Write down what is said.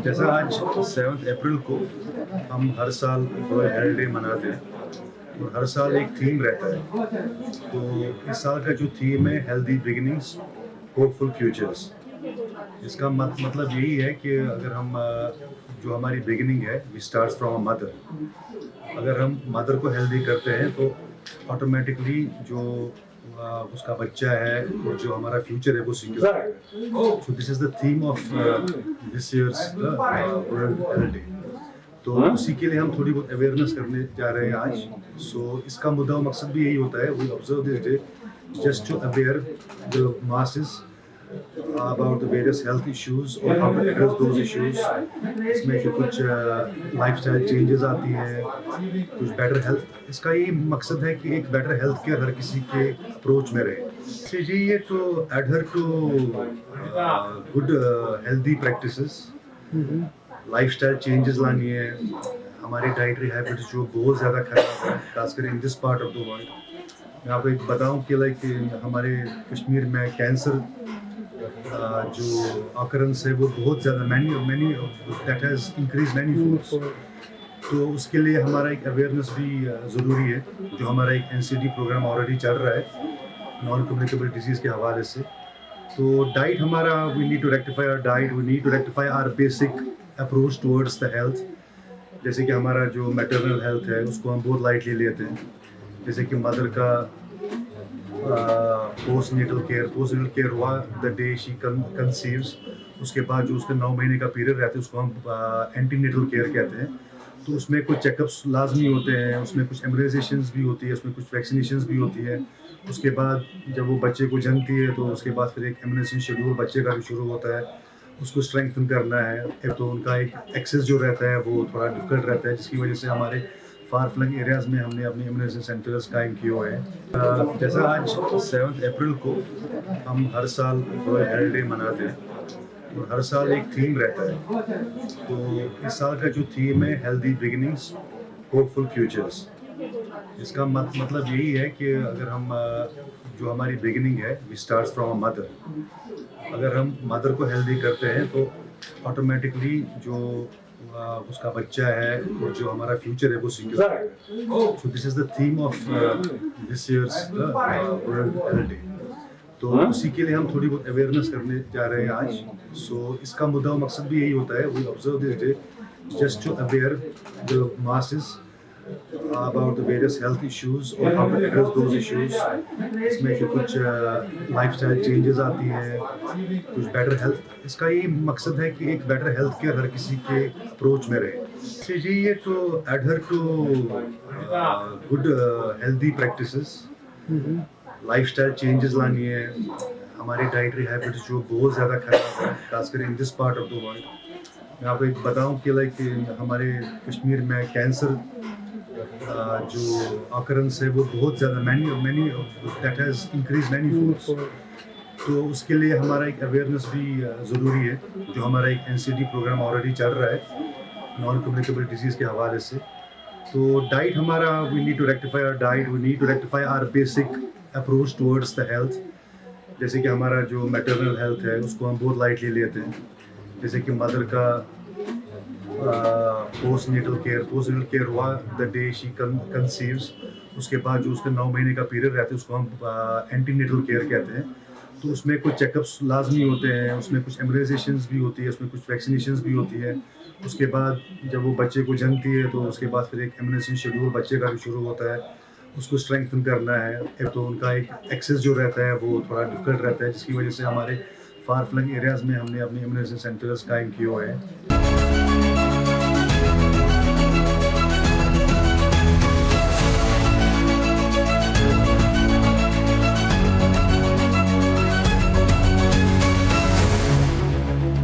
جیسا آج 7 اپریل کو ہم ہر سال ورلڈ ہیلتھ ڈے مناتے ہیں اور ہر سال ایک تھیم رہتا ہے. تو اس سال کا جو تھیم ہے ہیلدی بگننگس ہوپ فل فیوچرس. اس کا مطلب یہی ہے کہ اگر ہم جو ہماری بگننگ ہے وی اسٹارٹس فرام اے مدر. اگر ہم مدر کو ہیلدی کرتے ہیں تو آٹومیٹکلی جو اس کا بچہ ہے اور جو ہمارا فیوچر ہے وہ سیکیور ہے. So this is the theme of this year's world health day. تو اسی کے لیے ہم تھوڑی بہت اویئرنیس کرنے جا رہے ہیں آج. سو اس کا مدعا مقصد بھی یہی ہوتا ہے we observe this day just to aware the masses about the various health issues or how to address those issues. اس میں جو کچھ لائف اسٹائل چینجز آتی ہیں, کچھ بیٹر ہیلتھ. اس کا یہ مقصد ہے کہ ایک بیٹر ہیلتھ کیئر ہر کسی کے اپروچ میں رہے. جی یہ تو adhere to good healthy practices, lifestyle changes لانی ہے. ہماری ڈائٹری ہیبٹس جو بہت زیادہ خراب ہے خاص کر in this part of the world. میں آپ کو ایک بتاؤں کہ لائک ہمارے کشمیر میں کینسر جو آکرنس ہے وہ بہت زیادہ many that has increase many folds. تو اس کے لیے ہمارا ایک اویئرنیس بھی ضروری ہے. جو ہمارا ایک NCD پروگرام آلریڈی چل رہا ہے نان کمیونیکیبل ڈیزیز کے حوالے سے. تو ڈائٹ ہمارا we need to rectify our diet, we need to rectify our basic approach towards the health. جیسے کہ ہمارا جو میٹرنل ہیلتھ ہے اس کو ہم بہت لائٹلی لیتے ہیں. جیسے کہ مدر کا پوسٹ نیٹل کیئر ہوا دا ڈے شی کنسیوز. اس کے بعد جو اس کا 9 مہینے کا پیریڈ رہتا ہے اس کو ہم اینٹی نیٹل کیئر کہتے ہیں. تو اس میں کچھ چیک اپس لازمی ہوتے ہیں, اس میں کچھ امیونائزیشنز بھی ہوتی ہے, اس میں کچھ ویکسینیشنز بھی ہوتی ہے. اس کے بعد جب وہ بچے کو جنتی ہے تو اس کے بعد پھر ایک امیونائزیشن شیڈول بچے کا بھی شروع ہوتا ہے. اس کو اسٹرینگتھن کرنا ہے. تو ان کا ایک ایکسیس جو رہتا ہے وہ تھوڑا ڈفیکلٹ رہتا ہے, جس کی وجہ سے ہمارے فار فلنگ ایریاز میں ہم نے اپنے امیونائزیشن سینٹرز قائم کیے ہوئے ہیں. جیسا آج 7 اپریل کو ہم ہر سال ورلڈ ہیلتھ ڈے مناتے ہیں اور ہر سال ایک تھیم رہتا ہے. تو اس سال کا جو تھیم ہے ہیلدی بگننگس ہوپ فل فیوچرس. اس کا مطلب یہی ہے کہ اگر ہم جو ہماری بگننگ ہے وی اسٹارٹس فرام اے مدر. اگر ہم مدر کو ہیلدی کرتے ہیں تو آٹومیٹکلی جو اس کا بچہ ہے اور جو ہمارا فیوچر ہے وہ سیکیور ہے. So this is the theme of this year's world health day. تو اسی کے لیے ہم تھوڑی بہت اویئرنیس کرنے جا رہے ہیں آج. سو اس کا مدعا مقصد بھی یہی ہوتا ہے we observe this day just to aware the masses about the various health issues or how to address those issues. اس میں جو کچھ لائف اسٹائل چینجز آتی ہیں, کچھ بیٹر ہیلتھ. اس کا یہ مقصد ہے کہ ایک بیٹر ہیلتھ کیئر ہر کسی کے اپروچ میں رہے. جی یہ تو adhere to good healthy practices, lifestyle changes لانی ہے. ہماری ڈائٹری ہیبٹس جو بہت زیادہ خراب ہے خاص کر in this part of the world. میں آپ کو ایک بتاؤں کہ لائک ہمارے کشمیر میں کینسر جو آکرنس ہے وہ بہت زیادہ many that has increase many folds. تو اس کے لیے ہمارا ایک اویئرنیس بھی ضروری ہے. جو ہمارا ایک NCD پروگرام آلریڈی چل رہا ہے نان کمیونیکیبل ڈیزیز کے حوالے سے. تو ڈائٹ ہمارا we need to rectify our diet, we need to rectify our basic approach towards the health. جیسے کہ ہمارا جو میٹرنل ہیلتھ ہے اس کو ہم بہت لائٹلی لیتے ہیں. جیسے کہ مدر کا پوسٹ نیٹل کیئر ہوا دا ڈے شی کنسیوز. اس کے بعد جو اس کا 9 مہینے کا پیریڈ رہتا ہے اس کو ہم اینٹی نیٹل کیئر کہتے ہیں. تو اس میں کچھ چیک اپس لازمی ہوتے ہیں, اس میں کچھ امیونائزیشنز بھی ہوتی ہے, اس میں کچھ ویکسینیشنز بھی ہوتی ہے. اس کے بعد جب وہ بچے کو جنتی ہے تو اس کے بعد پھر ایک امیونائزیشن شیڈول بچے کا بھی شروع ہوتا ہے. اس کو اسٹرینگتھن کرنا ہے. تو ان کا ایک ایکسیس جو رہتا ہے وہ تھوڑا ڈفیکلٹ رہتا ہے, جس کی وجہ سے ہمارے فار فلنگ ایریاز میں ہم نے اپنے امیونائزیشن سینٹرز قائم کیے ہوئے ہیں.